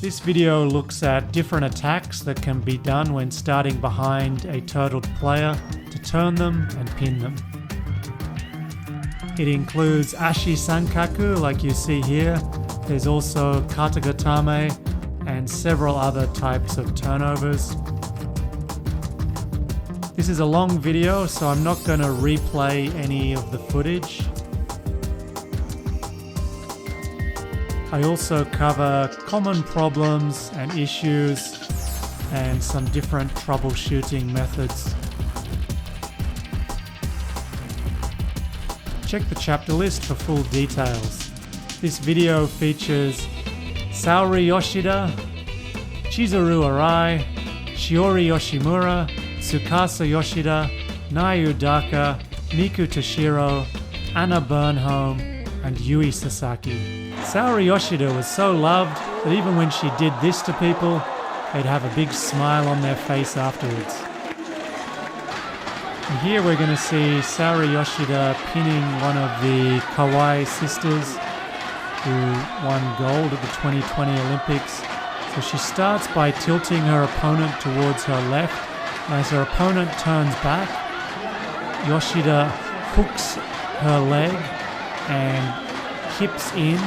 This video looks at different attacks that can be done when starting behind a turtled player to turn them and pin them. It includes Ashi-sankaku like you see here. There's also Katagatame and several other types of turnovers. This is a long video, so I'm not going to replay any of the footage. I also cover common problems and issues and some different troubleshooting methods. Check the chapter list for full details. This video features Saori Yoshida, Chizuru Arai, Shiori Yoshimura, Tsukasa Yoshida, Nae Udaka, Miku Tashiro, Bernholm, and Yui Sasaki. Saori Yoshida was so loved that even when she did this to people, they'd have a big smile on their face afterwards. And here we're going to see Saori Yoshida pinning one of the Kawai sisters who won gold at the 2020 Olympics. So she starts by tilting her opponent towards her left. As her opponent turns back, Yoshida hooks her leg and kips in,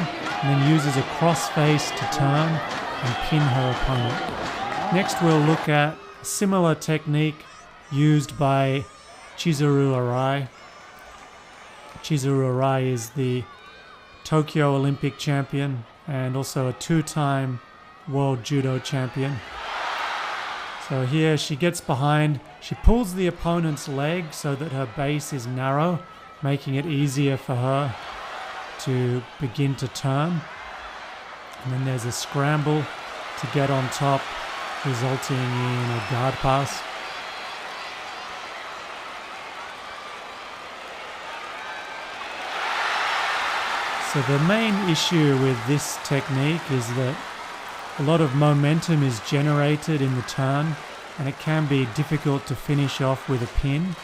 and then uses a crossface to turn and pin her opponent. Next we'll look at a similar technique used by Chizuru Arai. Chizuru Arai is the Tokyo Olympic champion and also a two-time world judo champion. So here she gets behind, she pulls the opponent's leg so that her base is narrow, making it easier for her to begin to turn. And then there's a scramble to get on top, resulting in a guard pass. So the main issue with this technique is that a lot of momentum is generated in the turn, and it can be difficult to finish off with a pin.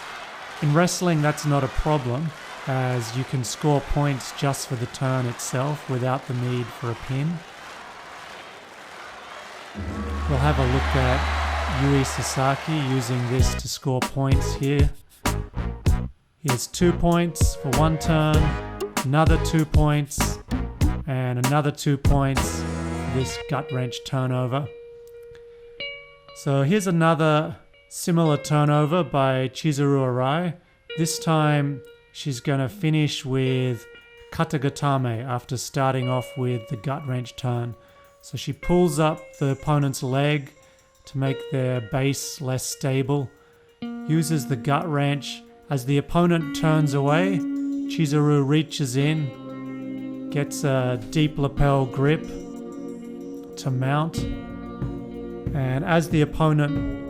In wrestling, that's not a problem, as you can score points just for the turn itself without the need for a pin. We'll have a look at Yui Sasaki using this to score points here. Here's 2 points for one turn, another 2 points, and another 2 points for this gut wrench turnover. So here's another similar turnover by Chizuru Arai. This time she's going to finish with Katagatame after starting off with the gut wrench turn. So she pulls up the opponent's leg to make their base less stable, uses the gut wrench. As the opponent turns away, Chizuru reaches in, gets a deep lapel grip to mount, and as the opponent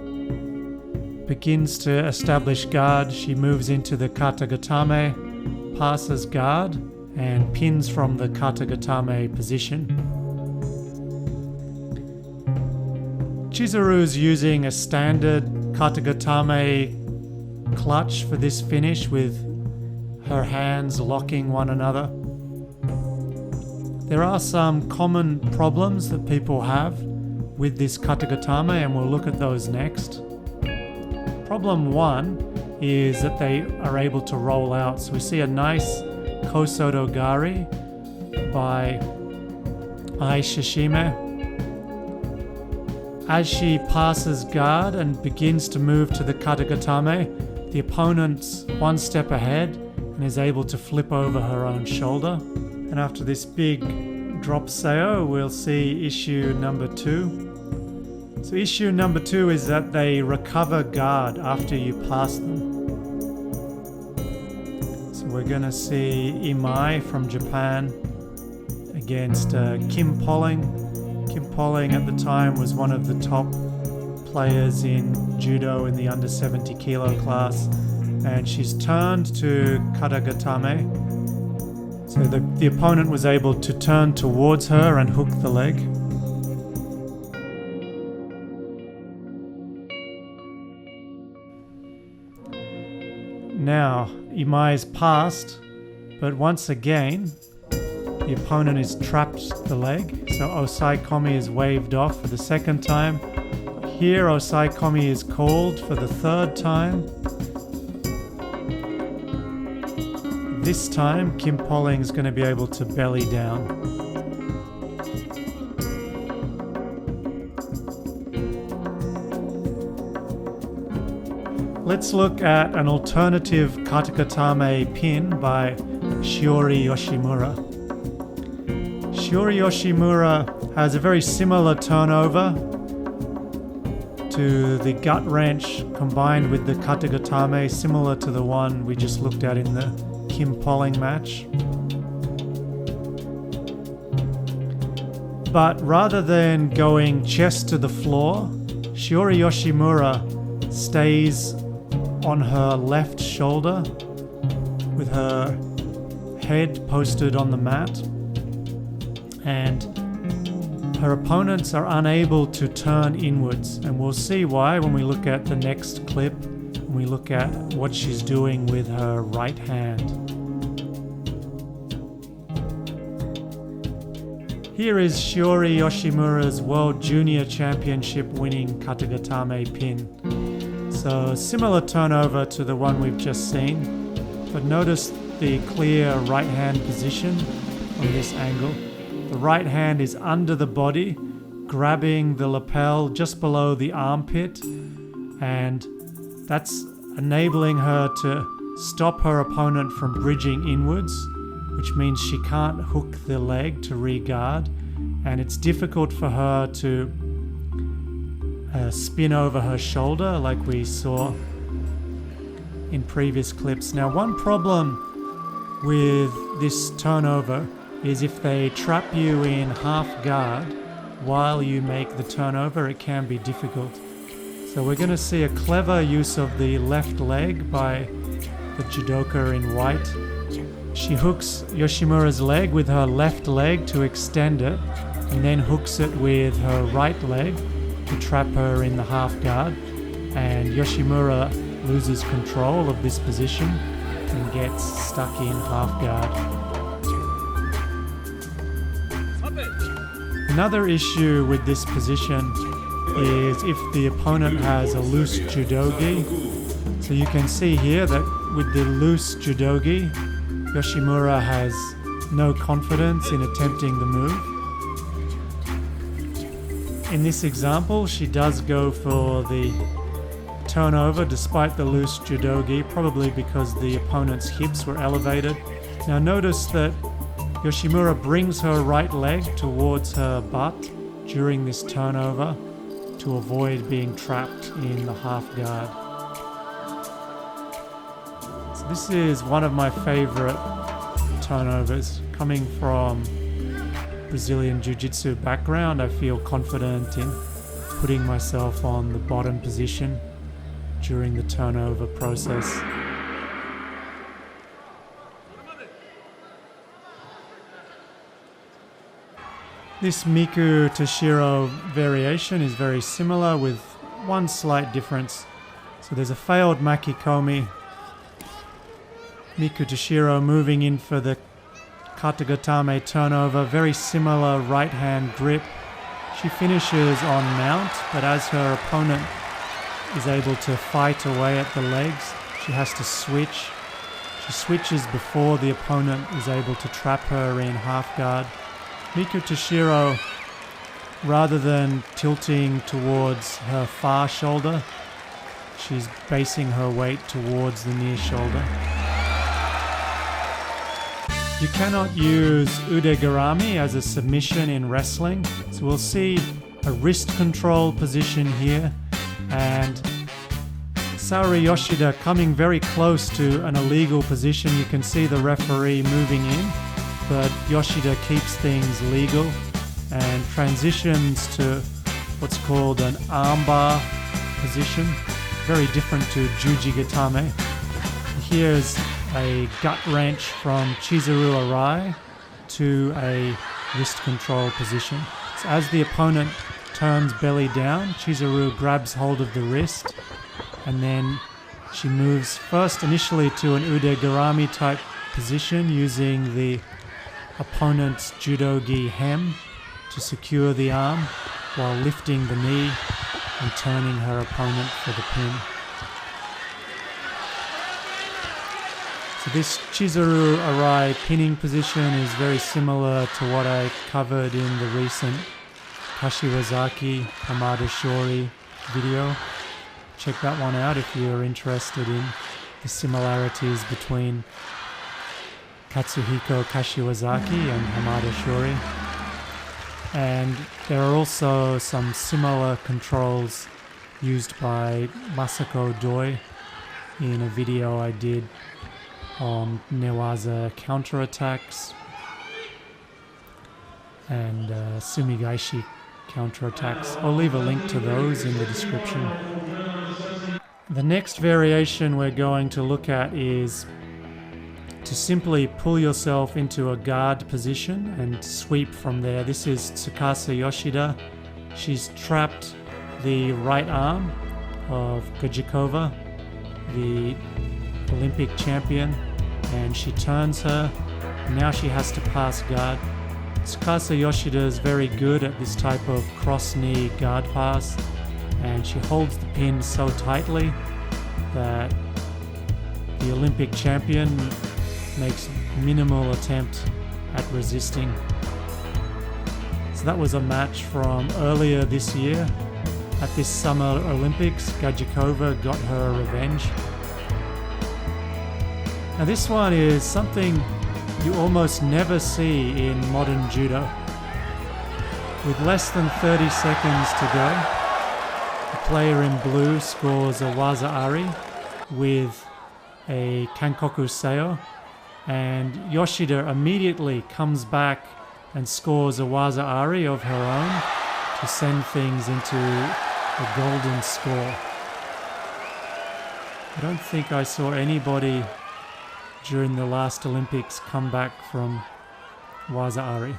begins to establish guard, she moves into the Katagatame, passes guard, and pins from the Katagatame position. Chizuru's using a standard Katagatame clutch for this finish with her hands locking one another. There are some common problems that people have with this Katagatame, and we'll look at those next. Problem one is that they are able to roll out. So we see a nice o-soto-gari by Ai Shishime. As she passes guard and begins to move to the Katagatame, the opponent's one step ahead and is able to flip over her own shoulder. And after this big drop Seio, we'll see issue number 2. So issue number 2 is that they recover guard after you pass them. So we're going to see Imai from Japan against Kim Polling. Kim Polling at the time was one of the top players in judo in the under 70 kilo class, and she's turned to Katagatame. So the opponent was able to turn towards her and hook the leg. Now, Imai's passed, but once again, the opponent is trapped the leg. So Osai-komi is waved off for the second time. Here Osai-komi is called for the third time. This time Kim Poling is going to be able to belly down. Let's look at an alternative Katagatame pin by Shiori Yoshimura. Shiori Yoshimura has a very similar turnover to the gut wrench combined with the Katagatame, similar to the one we just looked at in the Kim Poling match. But rather than going chest to the floor, Shiori Yoshimura stays on her left shoulder with her head posted on the mat, and her opponents are unable to turn inwards, and we'll see why when we look at the next clip, when we look at what she's doing with her right hand. Here is Shiori Yoshimura's World Junior Championship winning Katagatame pin. So similar turnover to the one we've just seen, but notice the clear right hand position from this angle. The right hand is under the body, grabbing the lapel just below the armpit, and that's enabling her to stop her opponent from bridging inwards, which means she can't hook the leg to reguard, and it's difficult for her to spin over her shoulder like we saw in previous clips. Now, one problem with this turnover is if they trap you in half guard while you make the turnover, it can be difficult. So we're going to see a clever use of the left leg by the judoka in white. She hooks Yoshimura's leg with her left leg to extend it, and then hooks it with her right leg to trap her in the half guard, and Yoshimura loses control of this position and gets stuck in half guard. Another issue with this position is if the opponent has a loose judogi. So you can see here that with the loose judogi, Yoshimura has no confidence in attempting the move. In this example, she does go for the turnover despite the loose judogi, probably because the opponent's hips were elevated. Now notice that Yoshimura brings her right leg towards her butt during this turnover to avoid being trapped in the half guard. So this is one of my favorite turnovers. Coming from Brazilian Jiu-Jitsu background, I feel confident in putting myself on the bottom position during the turnover process. This Miku Tashiro variation is very similar with one slight difference. So there's a failed makikomi. Miku Tashiro moving in for the Katagatame turnover, very similar right hand grip. She finishes on mount, but as her opponent is able to fight away at the legs, she has to switch. She switches before the opponent is able to trap her in half guard. Miku Tashiro, rather than tilting towards her far shoulder, she's basing her weight towards the near shoulder. You cannot use ude-garami as a submission in wrestling, so we'll see a wrist control position here, and Saori Yoshida coming very close to an illegal position. You can see the referee moving in, but Yoshida keeps things legal and transitions to what's called an armbar position, very different to Juji-gatame. Here's a gut wrench from Chizuru Arai to a wrist control position. So as the opponent turns belly down, Chizuru grabs hold of the wrist, and then she moves first initially to an ude-garami type position using the opponent's judogi hem to secure the arm while lifting the knee and turning her opponent for the pin. So this Chizuru Arai pinning position is very similar to what I covered in the recent Kashiwazaki Hamada Shori video. Check that one out if you're interested in the similarities between Katsuhiko Kashiwazaki and Hamada Shori. And there are also some similar controls used by Masako Doi in a video I did on Newaza counterattacks and Sumigaishi counterattacks. I'll leave a link to those in the description. The next variation we're going to look at is to simply pull yourself into a guard position and sweep from there. This is Tsukasa Yoshida. She's trapped the right arm of Gajikova, the Olympic champion, and she turns her. Now she has to pass guard. Tsukasa Yoshida is very good at this type of cross-knee guard pass, and she holds the pin so tightly that the Olympic champion makes minimal attempt at resisting. So that was a match from earlier this year. At this Summer Olympics, Gajikova got her revenge. Now this one is something you almost never see in modern judo. With less than 30 seconds to go, the player in blue scores a waza-ari with a kankoku seio, and Yoshida immediately comes back and scores a waza-ari of her own to send things into a golden score. I don't think I saw anybody during the last Olympics come back from waza-ari.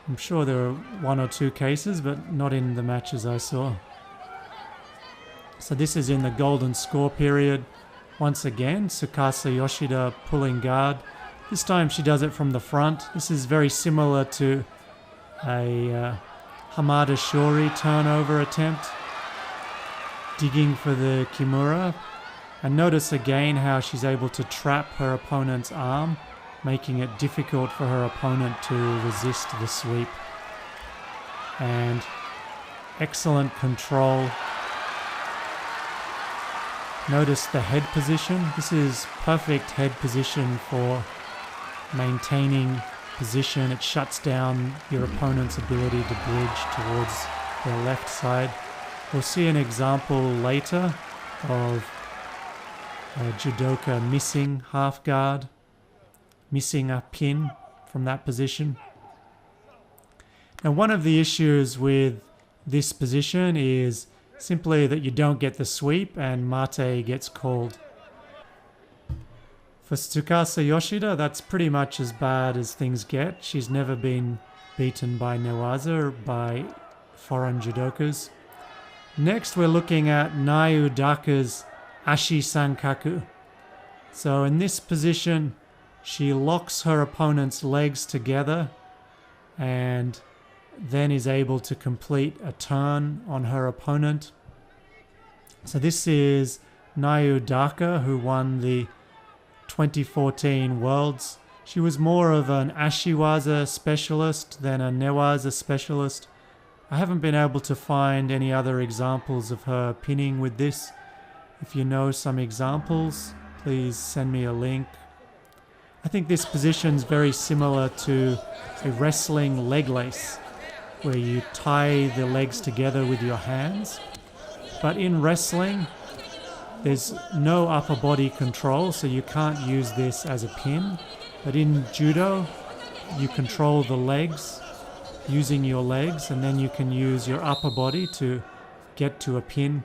I'm sure there were one or two cases, but not in the matches I saw. So this is in the golden score period. Once again, Tsukasa Yoshida pulling guard. This time she does it from the front. This is very similar to a Hamada Shori turnover attempt, digging for the Kimura. And notice again how she's able to trap her opponent's arm, making it difficult for her opponent to resist the sweep. And excellent control. Notice the head position. This is perfect head position for maintaining position. It shuts down your opponent's ability to bridge towards their left side. We'll see an example later of a judoka missing half guard, missing a pin from that position. Now, one of the issues with this position is simply that you don't get the sweep and mate gets called. For Tsukasa Yoshida, that's pretty much as bad as things get. She's never been beaten by newaza or by foreign judokas. Next, we're looking at Nae Udaka's Ashi-sankaku. So in this position, she locks her opponent's legs together and then is able to complete a turn on her opponent. So this is Nae Udaka, who won the 2014 Worlds. She was more of an Ashiwaza specialist than a Newaza specialist. I haven't been able to find any other examples of her pinning with this. If you know some examples, please send me a link. I think this position is very similar to a wrestling leg lace, where you tie the legs together with your hands. But in wrestling, there's no upper body control, so you can't use this as a pin. But in judo, you control the legs using your legs, and then you can use your upper body to get to a pin.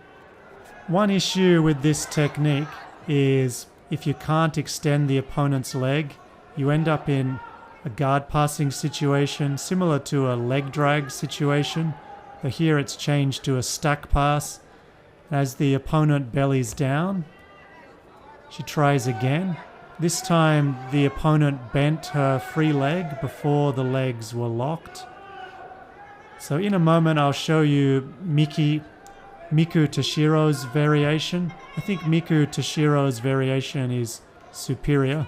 One issue with this technique is if you can't extend the opponent's leg, you end up in a guard passing situation similar to a leg drag situation, but here it's changed to a stack pass. As the opponent bellies down, she tries again, This time the opponent bent her free leg before the legs were locked. So in a moment I'll show you Miku Tashiro's variation. I think Miku Tashiro's variation is superior.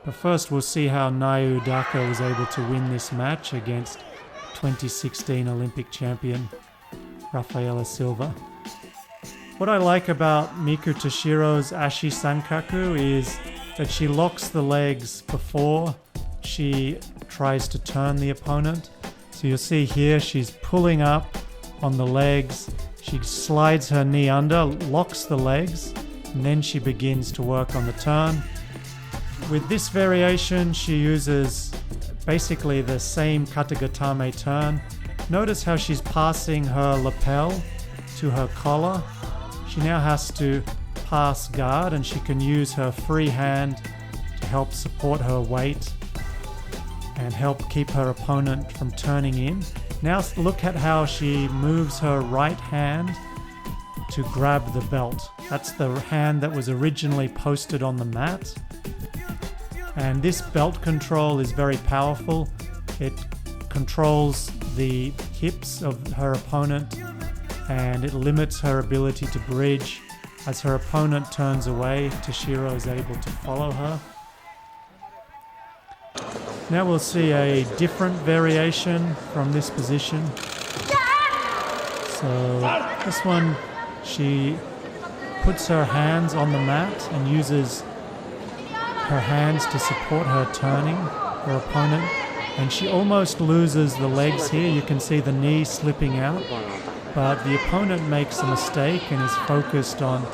But first we'll see how Nae Udaka was able to win this match against 2016 Olympic champion Rafaela Silva. What I like about Miku Tashiro's Ashi-sankaku is that she locks the legs before she tries to turn the opponent. So you'll see here she's pulling up on the legs, she slides her knee under, locks the legs, and then she begins to work on the turn. With this variation she uses basically the same katagatame turn. Notice how she's passing her lapel to her collar. She now has to pass guard, and she can use her free hand to help support her weight and help keep her opponent from turning in. Now look at how she moves her right hand to grab the belt. That's the hand that was originally posted on the mat. And this belt control is very powerful. It controls the hips of her opponent and it limits her ability to bridge. As her opponent turns away, Tashiro is able to follow her. Now we'll see a different variation from this position. So this one, she puts her hands on the mat and uses her hands to support her turning her opponent. And she almost loses the legs here. You can see the knee slipping out. But the opponent makes a mistake and is focused on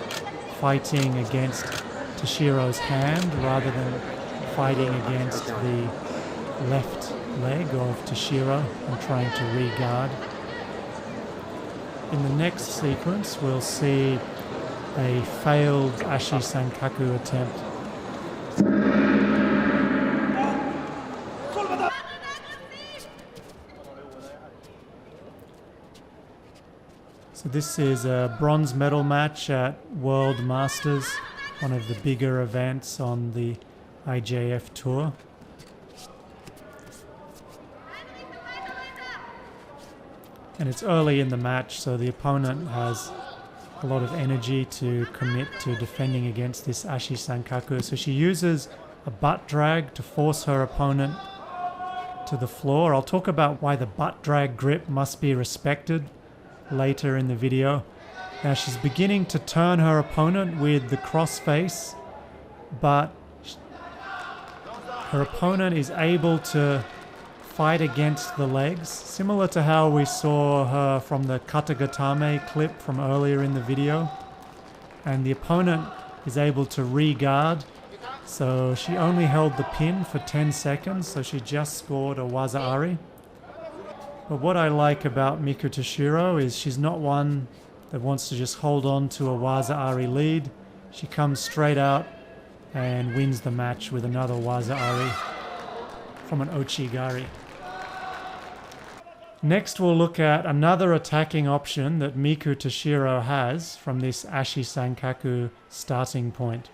fighting against Tashiro's hand rather than fighting against the left leg of Tashiro and trying to re-guard. In the next sequence we'll see a failed Ashi-sankaku attempt. So this is a bronze medal match at World Masters, one of the bigger events on the IJF tour. And it's early in the match, so the opponent has a lot of energy to commit to defending against this Ashi-sankaku. So she uses a butt drag to force her opponent to the floor. I'll talk about why the butt drag grip must be respected later in the video. Now she's beginning to turn her opponent with the cross face, but her opponent is able to fight against the legs, similar to how we saw her from the Katagatame clip from earlier in the video. And the opponent is able to re-guard, so she only held the pin for 10 seconds, so she just scored a waza-ari. But what I like about Miku Tashiro is she's not one that wants to just hold on to a waza-ari lead. She comes straight out and wins the match with another waza-ari from an uchi-gari. Next we'll look at another attacking option that Miku Tashiro has from this Ashi-sankaku starting point.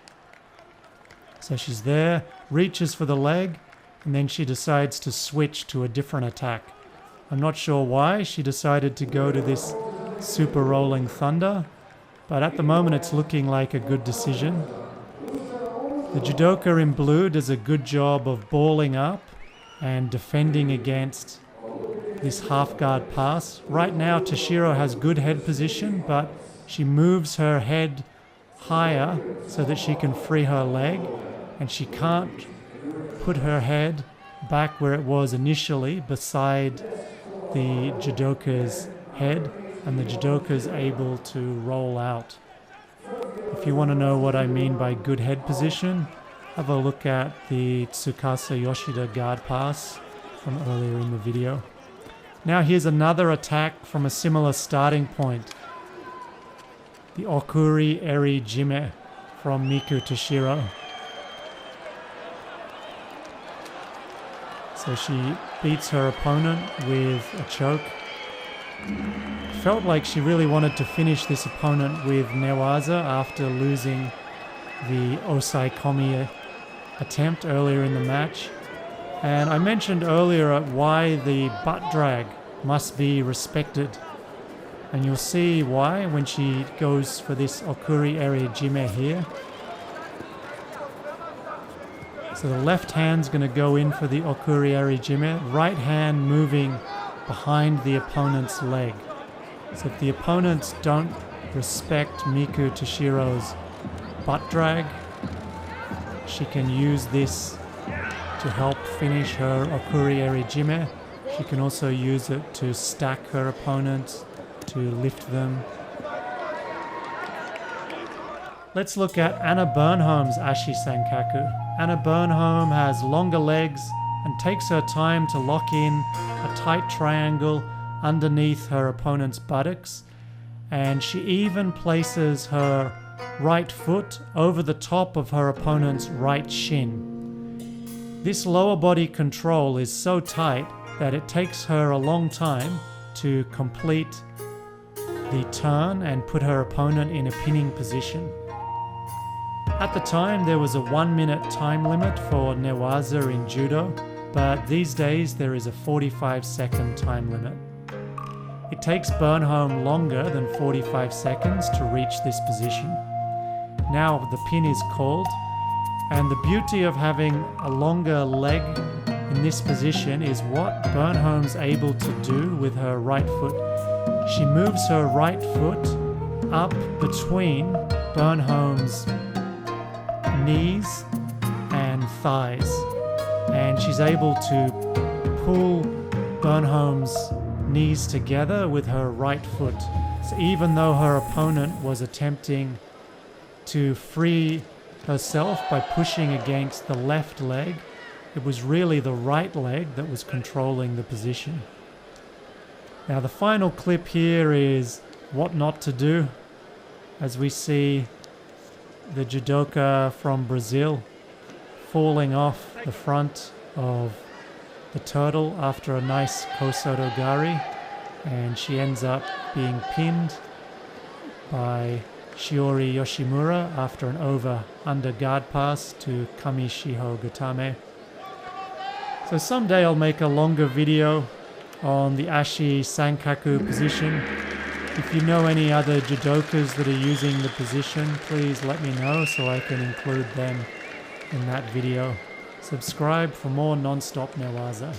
So she's there, reaches for the leg, and then she decides to switch to a different attack. I'm not sure why she decided to go to this super rolling thunder, but at the moment it's looking like a good decision. The judoka in blue does a good job of balling up and defending against this half guard pass. Right now Tashiro has good head position, but she moves her head higher so that she can free her leg, and she can't put her head back where it was initially beside the judoka's head, and the judoka is able to roll out. If you want to know what I mean by good head position, have a look at the Tsukasa Yoshida guard pass from earlier in the video. Now here's another attack from a similar starting point. The okuri-eri-jime from Miku Tashiro. So she beats her opponent with a choke. Felt like she really wanted to finish this opponent with newaza after losing the osai komi attempt earlier in the match. And I mentioned earlier why the butt drag must be respected. And you'll see why when she goes for this okuri-eri-jime here. So the left hand's going to go in for the okuri-eri-jime, right hand moving behind the opponent's leg. So if the opponents don't respect Miku Tashiro's butt drag, she can use this to help finish her okuri-eri-jime. She can also use it to stack her opponents, to lift them. Let's look at Anna Bernholm's Ashi-sankaku. Anna Bernholm has longer legs and takes her time to lock in a tight triangle underneath her opponent's buttocks, and she even places her right foot over the top of her opponent's right shin. This lower body control is so tight that it takes her a long time to complete the turn and put her opponent in a pinning position. At the time, there was a 1-minute time limit for newaza in judo, but these days there is a 45-second time limit. It takes Bernholm longer than 45 seconds to reach this position. Now the pin is called, and the beauty of having a longer leg in this position is what Bernholm's able to do with her right foot. She moves her right foot up between Bernholm's knees and thighs, and she's able to pull Bernholm's knees together with her right foot. So even though her opponent was attempting to free herself by pushing against the left leg, it was really the right leg that was controlling the position. Now the final clip here is what not to do, as we see the judoka from Brazil falling off the front of the turtle after a nice o-soto-gari, and she ends up being pinned by Shiori Yoshimura after an over-under guard pass to tate-shiho-gatame. So someday I'll make a longer video on the Ashi-sankaku position. If you know any other judokas that are using the position, please let me know so I can include them in that video. Subscribe for more non-stop newaza.